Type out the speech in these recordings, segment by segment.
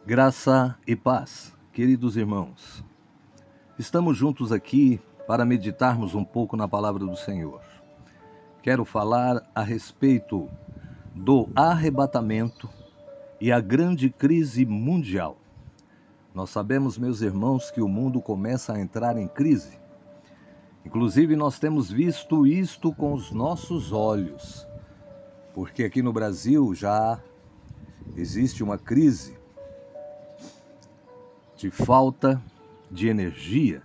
Graça e paz, queridos irmãos. Estamos juntos aqui para meditarmos um pouco na palavra do Senhor. Quero falar a respeito do arrebatamento e a grande crise mundial. Nós sabemos, meus irmãos, que o mundo começa a entrar em crise. Inclusive, nós temos visto isto com os nossos olhos, porque aqui no Brasil já existe uma crise de falta de energia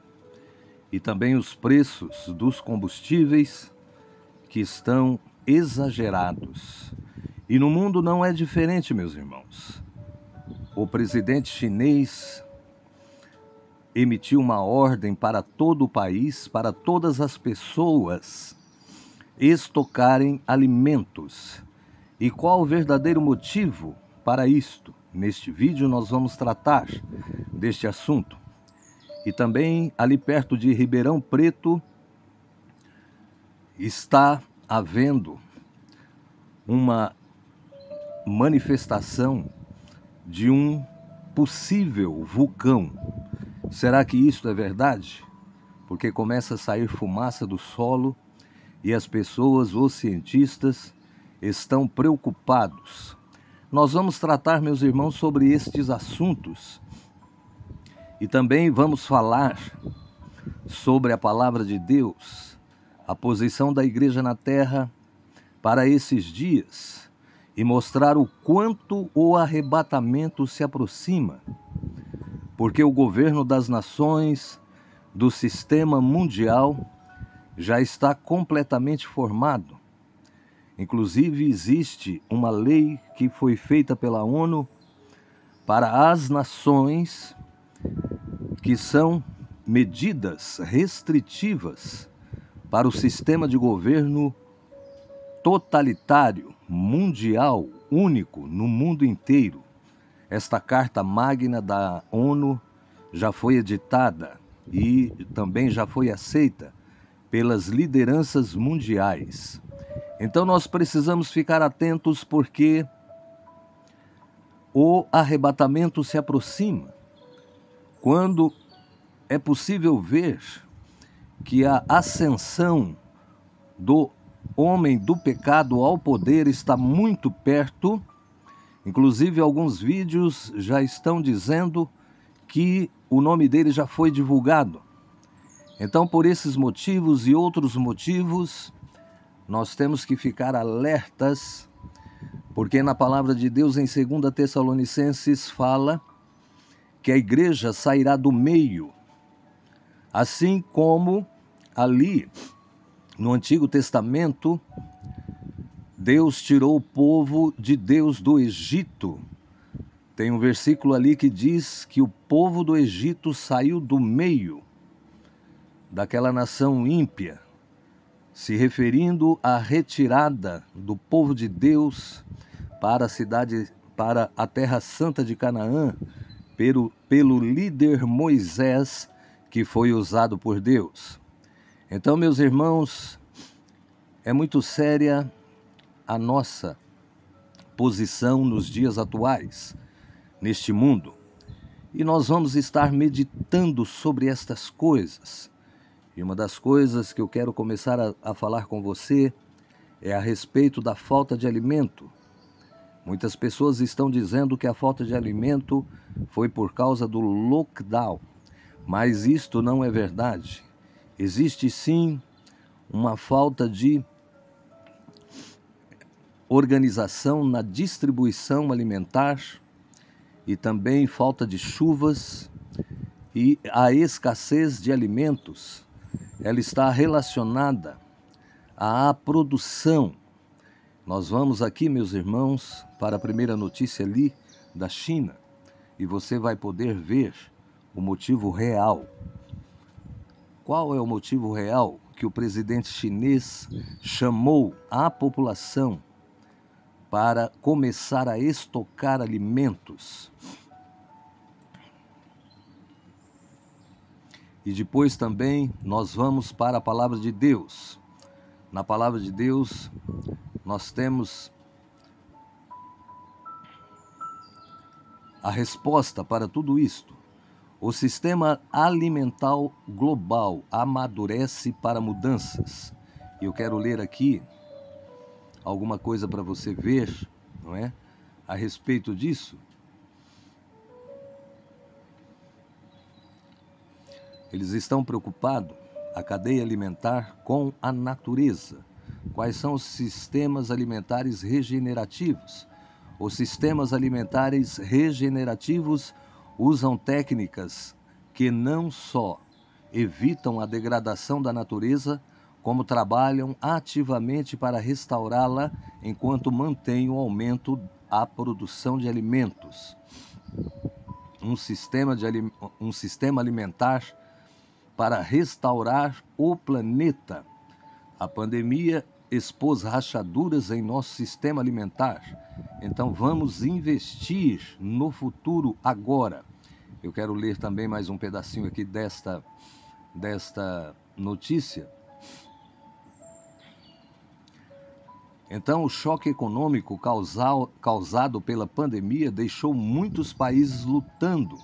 e também os preços dos combustíveis que estão exagerados. E no mundo não é diferente, meus irmãos. O presidente chinês emitiu uma ordem para todo o país, para todas as pessoas estocarem alimentos. E qual o verdadeiro motivo para isto? Neste vídeo nós vamos tratar deste assunto. E também ali perto de Ribeirão Preto está havendo uma manifestação de um possível vulcão. Será que isto é verdade? Porque começa a sair fumaça do solo e as pessoas, os cientistas, estão preocupados. Nós vamos tratar, meus irmãos, sobre estes assuntos e também vamos falar sobre a palavra de Deus, a posição da igreja na terra para esses dias e mostrar o quanto o arrebatamento se aproxima, porque o governo das nações, do sistema mundial, já está completamente formado. Inclusive existe uma lei que foi feita pela ONU para as nações, que são medidas restritivas para o sistema de governo totalitário, mundial, único no mundo inteiro. Esta carta magna da ONU já foi editada e também já foi aceita pelas lideranças mundiais. Então nós precisamos ficar atentos porque o arrebatamento se aproxima. Quando é possível ver que a ascensão do homem do pecado ao poder está muito perto. Inclusive, alguns vídeos já estão dizendo que o nome dele já foi divulgado. Então, por esses motivos e outros motivos, nós temos que ficar alertas, porque na palavra de Deus, em 2 Tessalonicenses, fala que a igreja sairá do meio, assim como ali no Antigo Testamento, Deus tirou o povo de Deus do Egito. Tem um versículo ali que diz que o povo do Egito saiu do meio daquela nação ímpia, se referindo à retirada do povo de Deus para a cidade, para a terra santa de Canaã, pelo líder Moisés, que foi usado por Deus. Então, meus irmãos, é muito séria a nossa posição nos dias atuais, neste mundo. E nós vamos estar meditando sobre estas coisas. E uma das coisas que eu quero começar a falar com você é a respeito da falta de alimento. Muitas pessoas estão dizendo que a falta de alimento foi por causa do lockdown, mas isto não é verdade. Existe sim uma falta de organização na distribuição alimentar e também falta de chuvas, e a escassez de alimentos, ela está relacionada à produção. Nós vamos aqui, meus irmãos, para a primeira notícia ali da China, e você vai poder ver o motivo real. Qual é o motivo real que o presidente chinês chamou a população para começar a estocar alimentos? E depois também nós vamos para a palavra de Deus. Na palavra de Deus nós temos a resposta para tudo isto. O sistema alimentar global amadurece para mudanças. Eu quero ler aqui alguma coisa para você ver, não é? A respeito disso. Eles estão preocupados, a cadeia alimentar, com a natureza. Quais são os sistemas alimentares regenerativos? Os sistemas alimentares regenerativos usam técnicas que não só evitam a degradação da natureza, como trabalham ativamente para restaurá-la enquanto mantêm o aumento à produção de alimentos. Um sistema alimentar para restaurar o planeta. A pandemia expôs rachaduras em nosso sistema alimentar. Então vamos investir no futuro agora. Eu quero ler também mais um pedacinho aqui desta notícia. Então, o choque econômico causado pela pandemia deixou muitos países lutando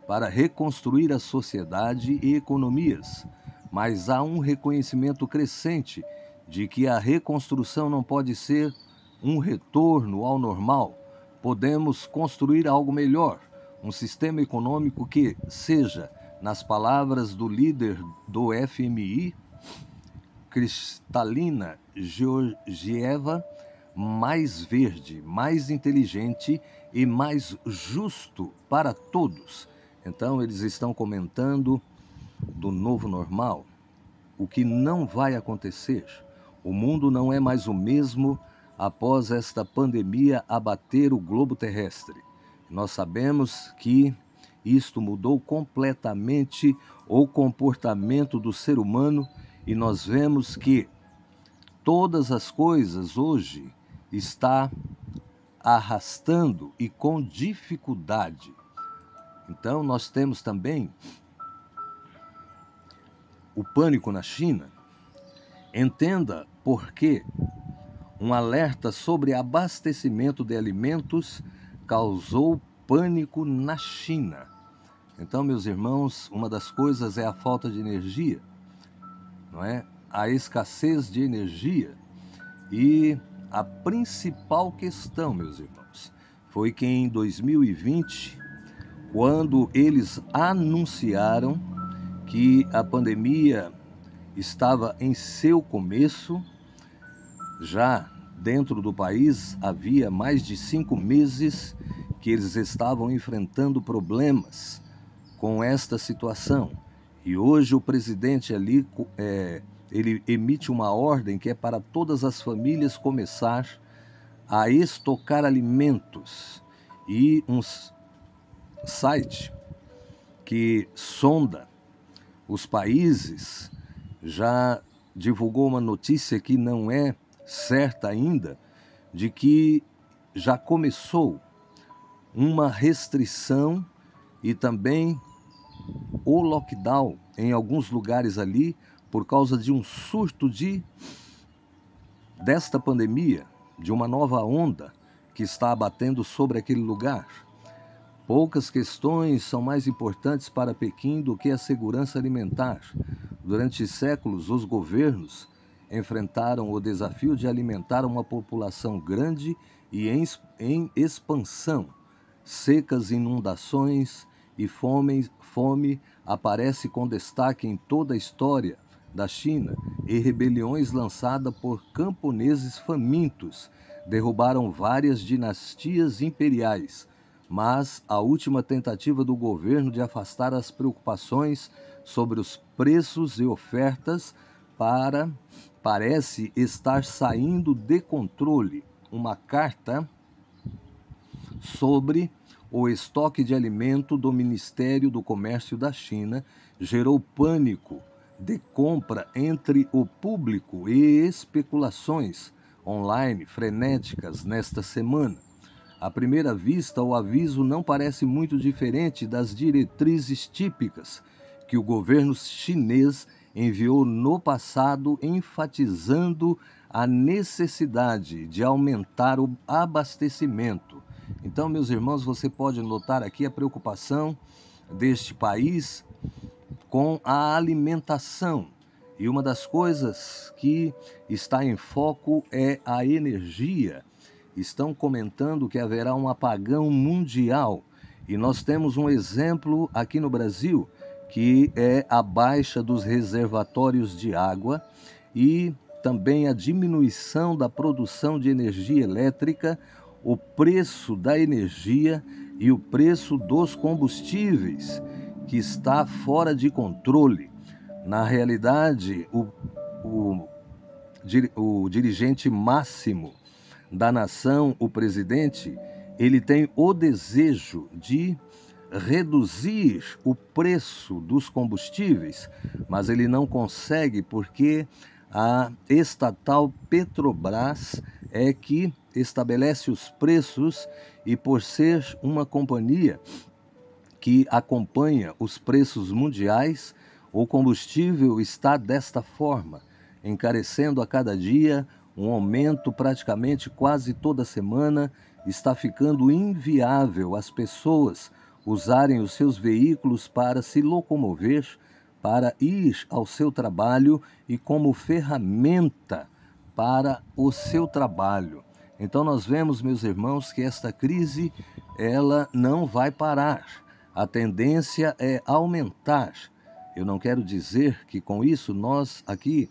para reconstruir a sociedade e economias, mas há um reconhecimento crescente de que a reconstrução não pode ser um retorno ao normal. Podemos construir algo melhor, um sistema econômico que seja, nas palavras do líder do FMI, Kristalina Georgieva, mais verde, mais inteligente e mais justo para todos. Então, eles estão comentando do novo normal, o que não vai acontecer. O mundo não é mais o mesmo após esta pandemia abater o globo terrestre. Nós sabemos que isto mudou completamente o comportamento do ser humano e nós vemos que todas as coisas hoje está arrastando e com dificuldade. Então, nós temos também o pânico na China. Entenda por que um alerta sobre abastecimento de alimentos causou pânico na China. Então, meus irmãos, uma das coisas é a falta de energia, não é? A escassez de energia. E a principal questão, meus irmãos, foi que em 2020, quando eles anunciaram que a pandemia estava em seu começo, já dentro do país havia mais de 5 meses que eles estavam enfrentando problemas com esta situação. E hoje o presidente ali, ele emite uma ordem que é para todas as famílias começar a estocar alimentos. E um site que sonda os países já divulgou uma notícia que não é certa ainda, de que já começou uma restrição e também o lockdown em alguns lugares ali por causa de um surto desta pandemia, de uma nova onda que está abatendo sobre aquele lugar. Poucas questões são mais importantes para Pequim do que a segurança alimentar. Durante séculos, os governos enfrentaram o desafio de alimentar uma população grande e em expansão. Secas, inundações e fome aparece com destaque em toda a história da China, e rebeliões lançadas por camponeses famintos derrubaram várias dinastias imperiais. Mas a última tentativa do governo de afastar as preocupações sobre os preços e ofertas parece estar saindo de controle. Uma carta sobre o estoque de alimento do Ministério do Comércio da China gerou pânico de compra entre o público e especulações online frenéticas nesta semana. À primeira vista, o aviso não parece muito diferente das diretrizes típicas que o governo chinês enviou no passado, enfatizando a necessidade de aumentar o abastecimento Então, meus irmãos, você pode notar aqui a preocupação deste país com a alimentação. E uma das coisas que está em foco é a energia. Estão comentando que haverá um apagão mundial. E nós temos um exemplo aqui no Brasil, que é a baixa dos reservatórios de água e também a diminuição da produção de energia elétrica, o preço da energia e o preço dos combustíveis, que está fora de controle. Na realidade, o dirigente máximo da nação, o presidente, ele tem o desejo de reduzir o preço dos combustíveis, mas ele não consegue porque a estatal Petrobras é que estabelece os preços e, por ser uma companhia que acompanha os preços mundiais, o combustível está desta forma, encarecendo a cada dia, um aumento praticamente quase toda semana, está ficando inviável as pessoas usarem os seus veículos para se locomover, para ir ao seu trabalho e como ferramenta para o seu trabalho. Então nós vemos, meus irmãos, que esta crise ela não vai parar. A tendência é aumentar. Eu não quero dizer que com isso nós aqui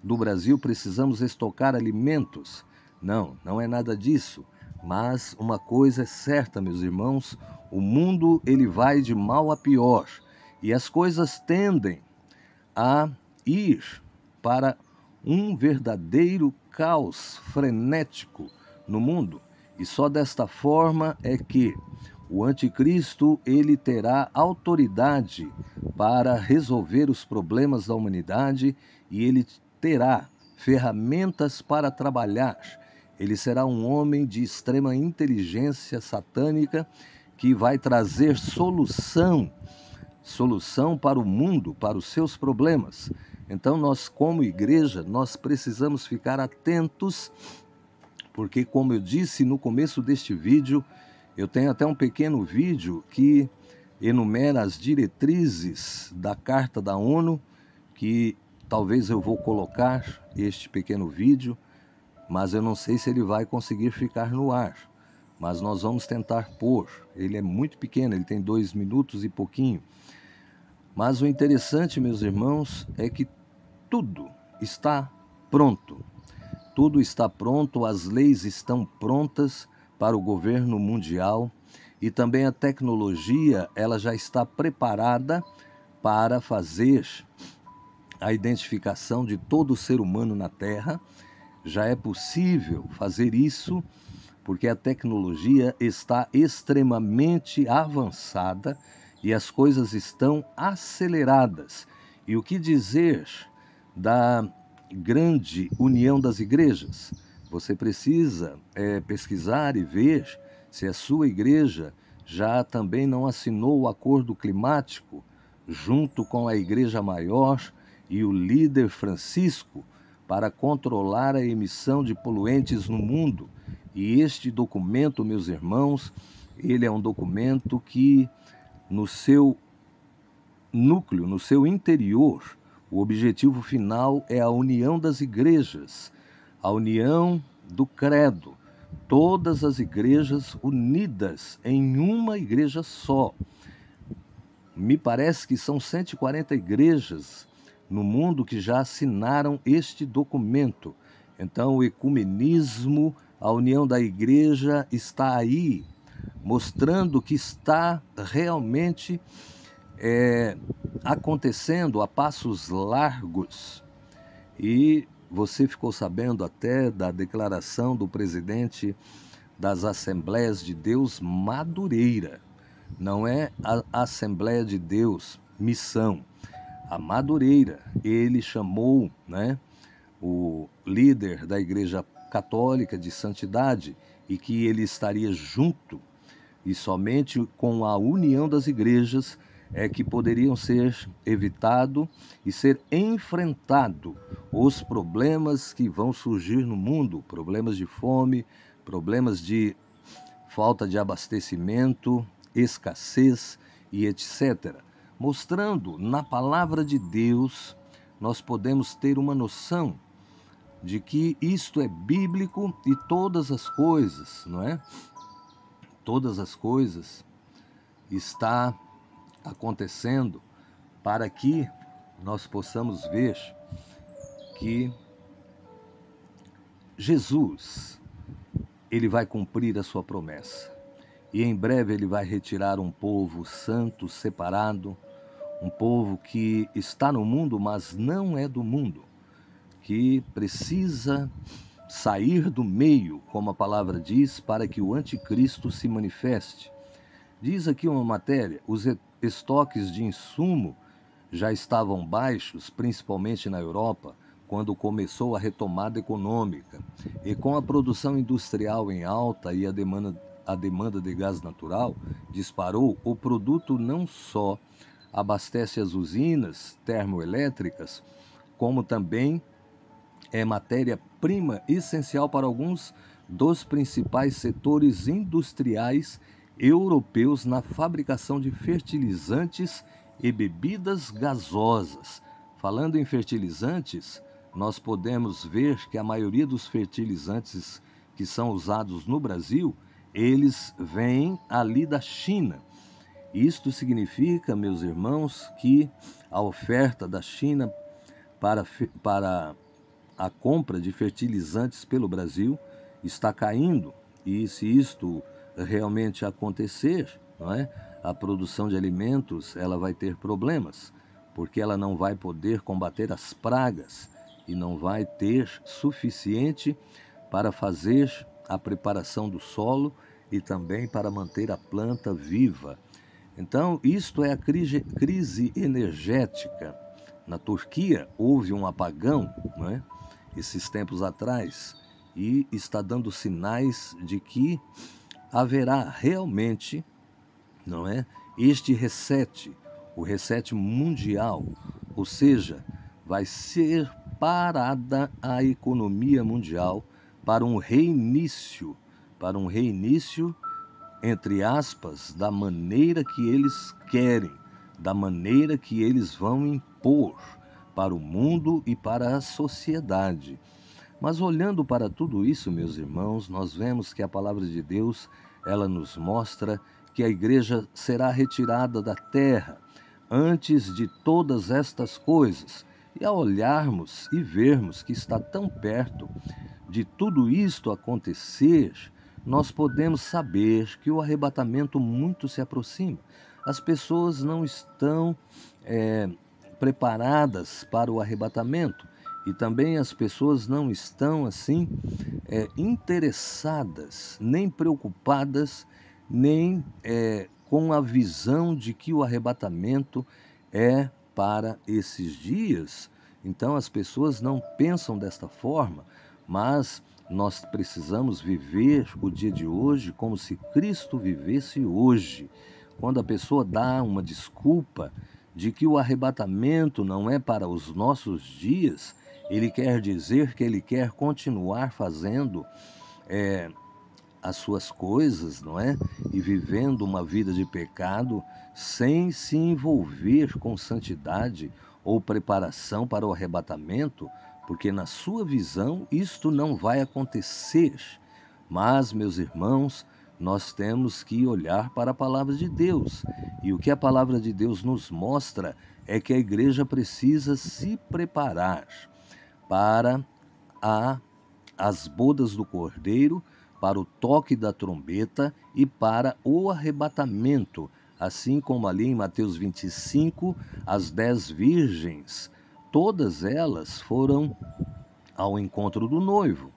do Brasil precisamos estocar alimentos. Não, não é nada disso. Mas uma coisa é certa, meus irmãos, o mundo ele vai de mal a pior e as coisas tendem a ir para um verdadeiro caos frenético no mundo. E só desta forma é que o anticristo ele terá autoridade para resolver os problemas da humanidade e ele terá ferramentas para trabalhar. Ele será um homem de extrema inteligência satânica que vai trazer solução para o mundo, para os seus problemas. Então nós, como igreja, nós precisamos ficar atentos, porque como eu disse no começo deste vídeo, eu tenho até um pequeno vídeo que enumera as diretrizes da Carta da ONU, que talvez eu vou colocar este pequeno vídeo, mas eu não sei se ele vai conseguir ficar no ar. Mas nós vamos tentar pôr. Ele é muito pequeno, ele tem 2 minutos e pouquinho. Mas o interessante, meus irmãos, é que tudo está pronto. Tudo está pronto, as leis estão prontas para o governo mundial e também a tecnologia, ela já está preparada para fazer a identificação de todo ser humano na Terra. Já é possível fazer isso porque a tecnologia está extremamente avançada e as coisas estão aceleradas. E o que dizer da grande união das igrejas? Você precisa pesquisar e ver se a sua igreja já também não assinou o acordo climático junto com a igreja maior e o líder Francisco para controlar a emissão de poluentes no mundo. E este documento, meus irmãos, ele é um documento que no seu núcleo, no seu interior, o objetivo final é a união das igrejas, a união do credo, todas as igrejas unidas em uma igreja só. Me parece que são 140 igrejas no mundo que já assinaram este documento. Então, o ecumenismo, a união da igreja está aí, mostrando que está realmente acontecendo a passos largos. E você ficou sabendo até da declaração do presidente das Assembleias de Deus, Madureira. Não é a Assembleia de Deus, Missão. A Madureira, ele chamou, o líder da Igreja Católica de Santidade e que ele estaria junto e somente com a união das igrejas é que poderiam ser evitado e ser enfrentado os problemas que vão surgir no mundo, problemas de fome, problemas de falta de abastecimento, escassez e etc. Mostrando na palavra de Deus, nós podemos ter uma noção de que isto é bíblico e todas as coisas, não é? Todas as coisas está acontecendo para que nós possamos ver que Jesus, ele vai cumprir a sua promessa. E em breve ele vai retirar um povo santo, separado, um povo que está no mundo, mas não é do mundo, que precisa sair do meio, como a palavra diz, para que o anticristo se manifeste. Diz aqui uma matéria, os estoques de insumo já estavam baixos, principalmente na Europa, quando começou a retomada econômica. E com a produção industrial em alta e a demanda de gás natural disparou, o produto não só abastece as usinas termoelétricas, como também é matéria-prima essencial para alguns dos principais setores industriais europeus na fabricação de fertilizantes e bebidas gasosas. Falando em fertilizantes, nós podemos ver que a maioria dos fertilizantes que são usados no Brasil, eles vêm ali da China. Isto significa, meus irmãos, que a oferta da China para a compra de fertilizantes pelo Brasil está caindo, e se isto realmente acontecer, não é? A produção de alimentos ela vai ter problemas, porque ela não vai poder combater as pragas e não vai ter suficiente para fazer a preparação do solo e também para manter a planta viva. Então, isto é a crise energética. Na Turquia houve um apagão, não é? Esses tempos atrás, e está dando sinais de que haverá realmente, não é, este reset, o reset mundial, ou seja, vai ser parada a economia mundial para um reinício, entre aspas, da maneira que eles querem, da maneira que eles vão impor para o mundo e para a sociedade. Mas olhando para tudo isso, meus irmãos, nós vemos que a palavra de Deus, ela nos mostra que a igreja será retirada da terra antes de todas estas coisas. E ao olharmos e vermos que está tão perto de tudo isto acontecer, nós podemos saber que o arrebatamento muito se aproxima. As pessoas não estão preparadas para o arrebatamento, e também as pessoas não estão assim interessadas, nem preocupadas, nem com a visão de que o arrebatamento é para esses dias. Então as pessoas não pensam desta forma, mas nós precisamos viver o dia de hoje como se Cristo vivesse hoje. Quando a pessoa dá uma desculpa de que o arrebatamento não é para os nossos dias, ele quer dizer que ele quer continuar fazendo as suas coisas, não é? E vivendo uma vida de pecado sem se envolver com santidade ou preparação para o arrebatamento, porque na sua visão isto não vai acontecer. Mas, meus irmãos, nós temos que olhar para a palavra de Deus. E o que a palavra de Deus nos mostra é que a igreja precisa se preparar para as bodas do Cordeiro, para o toque da trombeta e para o arrebatamento, assim como ali em Mateus 25, as 10 virgens, todas elas foram ao encontro do noivo.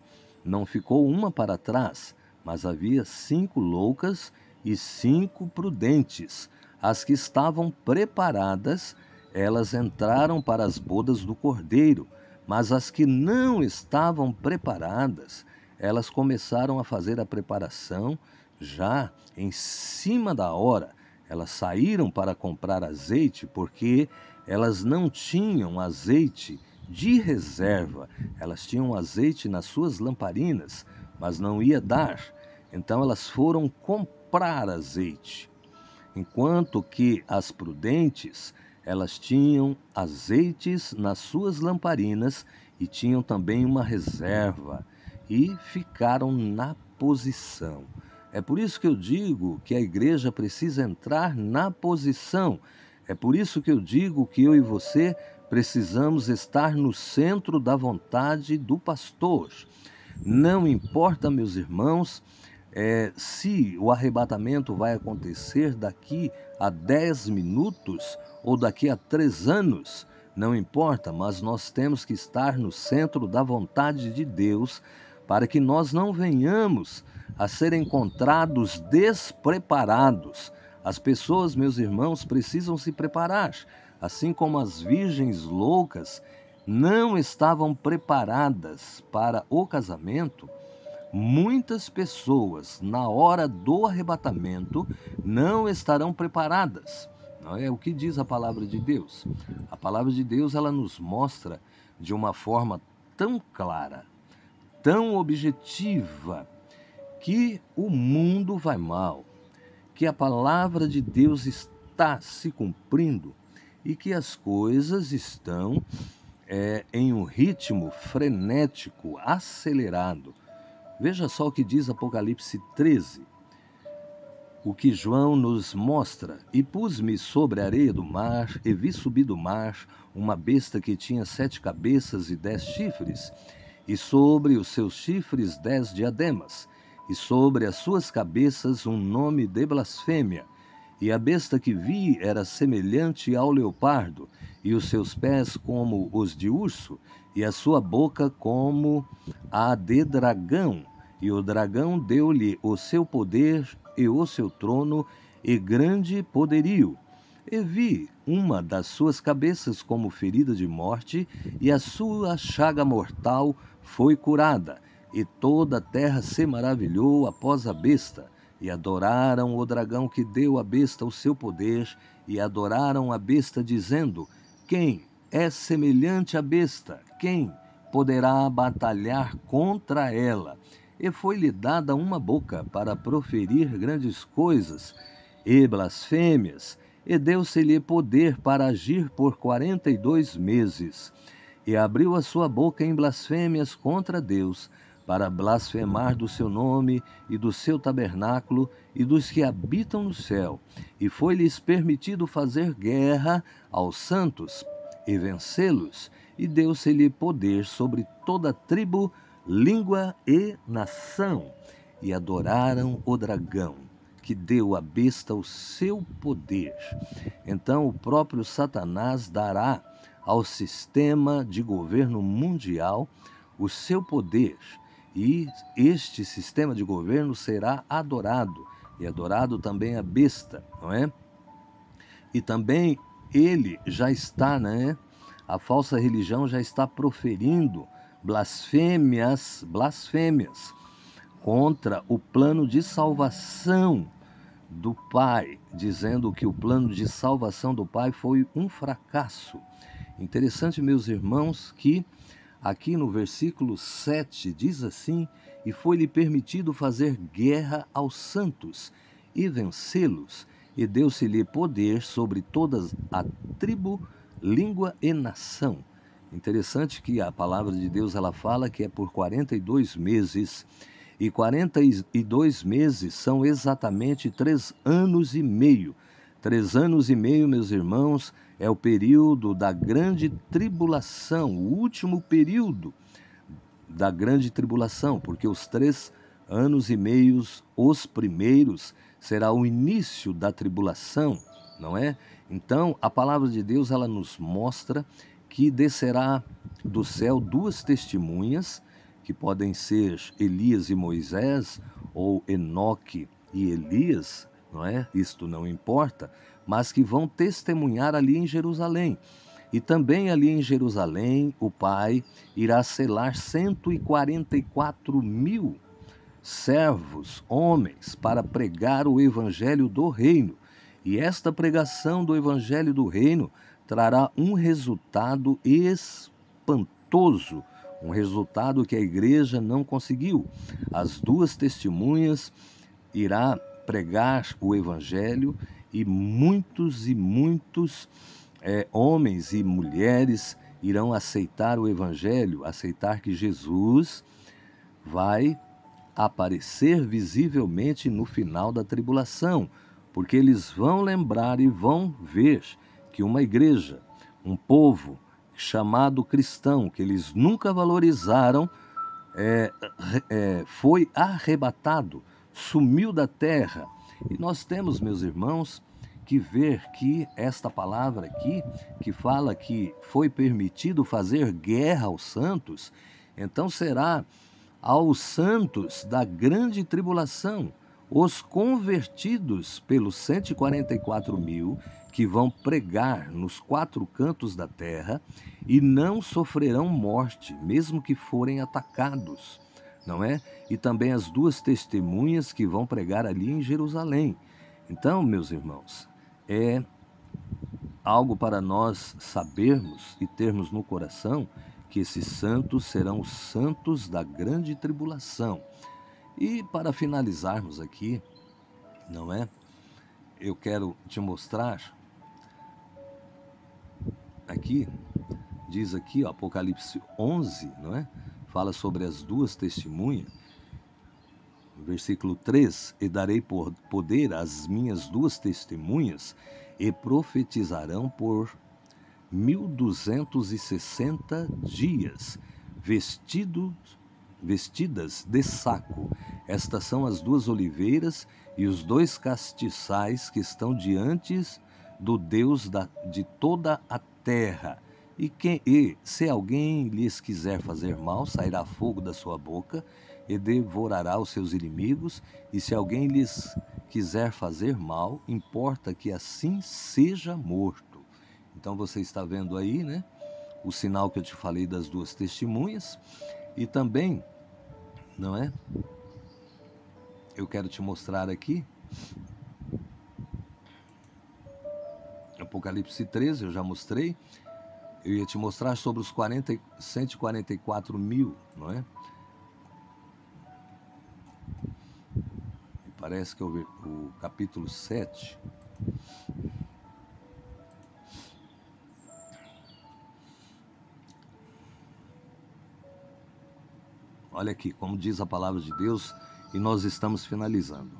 Não ficou uma para trás, mas havia 5 loucas e 5 prudentes. As que estavam preparadas, elas entraram para as bodas do Cordeiro, mas as que não estavam preparadas, elas começaram a fazer a preparação já em cima da hora. Elas saíram para comprar azeite porque elas não tinham azeite de reserva. Elas tinham azeite nas suas lamparinas, mas não ia dar. Então elas foram comprar azeite, enquanto que as prudentes, elas tinham azeites nas suas lamparinas e tinham também uma reserva e ficaram na posição. É por isso que eu digo que a igreja precisa entrar na posição. É por isso que eu digo que eu e você precisamos estar no centro da vontade do pastor. Não importa, meus irmãos, se o arrebatamento vai acontecer daqui a 10 minutos ou daqui a 3 anos, não importa, mas nós temos que estar no centro da vontade de Deus para que nós não venhamos a ser encontrados despreparados. As pessoas, meus irmãos, precisam se preparar, assim como as virgens loucas não estavam preparadas para o casamento. Muitas pessoas, na hora do arrebatamento, não estarão preparadas. Não é o que diz a palavra de Deus. A palavra de Deus, ela nos mostra de uma forma tão clara, tão objetiva, que o mundo vai mal, que a palavra de Deus está se cumprindo e que as coisas estão em um ritmo frenético, acelerado. Veja só o que diz Apocalipse 13, o que João nos mostra. E pus-me sobre a areia do mar, e vi subir do mar uma besta que tinha 7 cabeças e 10 chifres, e sobre os seus chifres 10 diademas, e sobre as suas cabeças um nome de blasfêmia. E a besta que vi era semelhante ao leopardo, e os seus pés como os de urso, e a sua boca como a de dragão. E o dragão deu-lhe o seu poder e o seu trono e grande poderio. E vi uma das suas cabeças como ferida de morte, e a sua chaga mortal foi curada. E toda a terra se maravilhou após a besta. E adoraram o dragão que deu à besta o seu poder, e adoraram a besta, dizendo: quem é semelhante à besta? Quem poderá batalhar contra ela? E foi-lhe dada uma boca para proferir grandes coisas e blasfêmias, e deu-se-lhe poder para agir por 42 meses. E abriu a sua boca em blasfêmias contra Deus, para blasfemar do seu nome e do seu tabernáculo e dos que habitam no céu. E foi-lhes permitido fazer guerra aos santos e vencê-los, e deu-se-lhe poder sobre toda tribo, língua e nação. E adoraram o dragão, que deu à besta o seu poder. Então o próprio Satanás dará ao sistema de governo mundial o seu poder, e este sistema de governo será adorado, e adorado também a besta, não é? E também ele já está, né? A falsa religião já está proferindo blasfêmias contra o plano de salvação do Pai, dizendo que o plano de salvação do Pai foi um fracasso. Interessante, meus irmãos, que aqui no versículo 7 diz assim: e foi-lhe permitido fazer guerra aos santos e vencê-los, e deu-se-lhe poder sobre todas a tribo, língua e nação. Interessante que a palavra de Deus, ela fala que é por 42 meses, e 42 meses são exatamente 3 anos e meio. 3 anos e meio, meus irmãos, é o período da grande tribulação, o último período da grande tribulação, porque os 3 anos e meios, os primeiros, será o início da tribulação, não é? Então, a palavra de Deus, ela nos mostra que descerá do céu 2 testemunhas, que podem ser Elias e Moisés, ou Enoque e Elias, não é? Isto não importa, mas que vão testemunhar ali em Jerusalém. E também ali em Jerusalém, o Pai irá selar 144 mil servos, homens, para pregar o evangelho do reino. E esta pregação do evangelho do reino trará um resultado espantoso, um resultado que a igreja não conseguiu. As duas testemunhas irá pregar o evangelho e muitos homens e mulheres irão aceitar o evangelho, aceitar que Jesus vai aparecer visivelmente no final da tribulação, porque eles vão lembrar e vão ver que uma igreja, um povo chamado cristão, que eles nunca valorizaram, foi arrebatado, sumiu da terra. E nós temos, meus irmãos, que ver que esta palavra aqui, que fala que foi permitido fazer guerra aos santos, então será aos santos da grande tribulação, os convertidos pelos 144 mil, que vão pregar nos quatro cantos da terra e não sofrerão morte, mesmo que forem atacados, não é? E também as duas testemunhas que vão pregar ali em Jerusalém. Então, meus irmãos, é algo para nós sabermos e termos no coração que esses santos serão os santos da grande tribulação. E para finalizarmos aqui, não é? Eu quero te mostrar aqui, diz aqui, ó, Apocalipse 11, não é? Fala sobre as duas testemunhas. Versículo 3: E darei poder às minhas duas testemunhas, e profetizarão por 1260 dias, vestidas de saco. Estas são as duas oliveiras e os dois castiçais que estão diante do Deus de toda a terra. E se alguém lhes quiser fazer mal, sairá fogo da sua boca e devorará os seus inimigos. E se alguém lhes quiser fazer mal, importa que assim seja morto. Então você está vendo aí, né, o sinal que eu te falei das duas testemunhas. E também, não é? Eu quero te mostrar aqui Apocalipse 13, eu já mostrei. Eu ia te mostrar sobre os 144 mil, não é? Parece que é o capítulo 7. Olha aqui, como diz a palavra de Deus, e nós estamos finalizando.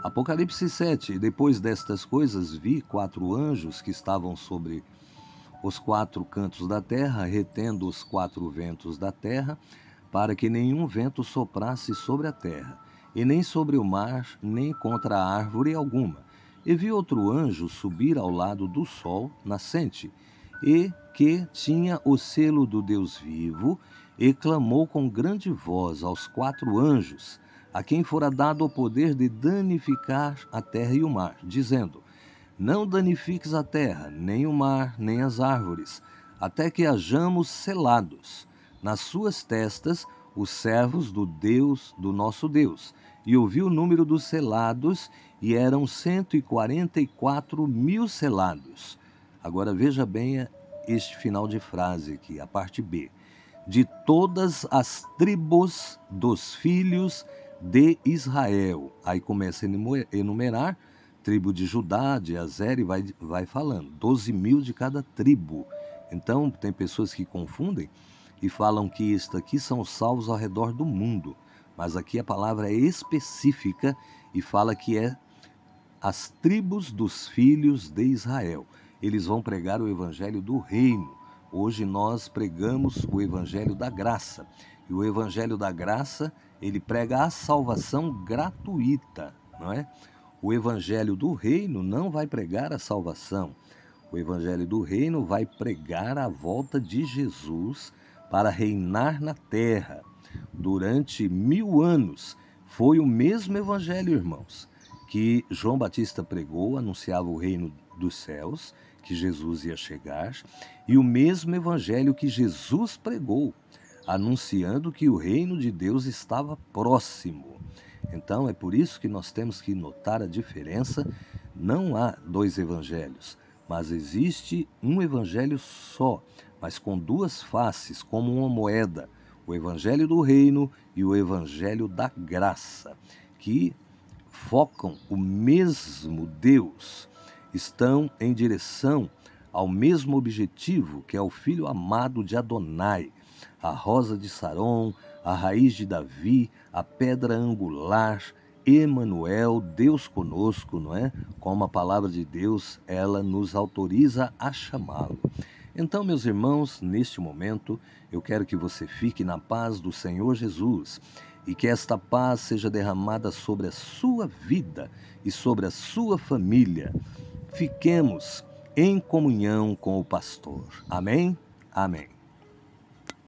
Apocalipse 7. Depois destas coisas vi 4 anjos que estavam sobre os 4 cantos da terra, retendo os 4 ventos da terra, para que nenhum vento soprasse sobre a terra, e nem sobre o mar, nem contra a árvore alguma. E vi outro anjo subir ao lado do sol nascente, e que tinha o selo do Deus vivo, e clamou com grande voz aos 4 anjos, a quem fora dado o poder de danificar a terra e o mar, dizendo: Não danifiques a terra, nem o mar, nem as árvores, até que hajamos selados nas suas testas os servos do nosso Deus. E ouvi o número dos selados, e eram 144 mil selados. Agora veja bem este final de frase aqui, a parte B. De todas as tribos dos filhos de Israel. Aí começa a enumerar tribo de Judá, de Azer, e vai falando, 12 mil de cada tribo. Então, tem pessoas que confundem e falam que isto aqui são os salvos ao redor do mundo. Mas aqui a palavra é específica e fala que é as tribos dos filhos de Israel. Eles vão pregar o evangelho do reino. Hoje nós pregamos o evangelho da graça. E o evangelho da graça, ele prega a salvação gratuita, não é? O evangelho do reino não vai pregar a salvação. O evangelho do reino vai pregar a volta de Jesus para reinar na terra. Durante 1000 anos foi o mesmo evangelho, irmãos, que João Batista pregou, anunciava o reino dos céus, que Jesus ia chegar, e o mesmo evangelho que Jesus pregou, anunciando que o reino de Deus estava próximo. Então é por isso que nós temos que notar a diferença. Não há 2 evangelhos, mas existe um evangelho só, mas com duas faces, como uma moeda, o evangelho do reino e o evangelho da graça, que focam o mesmo Deus, estão em direção ao mesmo objetivo, que é o filho amado de Adonai, a rosa de Saron, a raiz de Davi, a pedra angular, Emanuel, Deus conosco, não é? Como a palavra de Deus, ela nos autoriza a chamá-lo. Então, meus irmãos, neste momento, eu quero que você fique na paz do Senhor Jesus e que esta paz seja derramada sobre a sua vida e sobre a sua família. Fiquemos em comunhão com o pastor. Amém? Amém.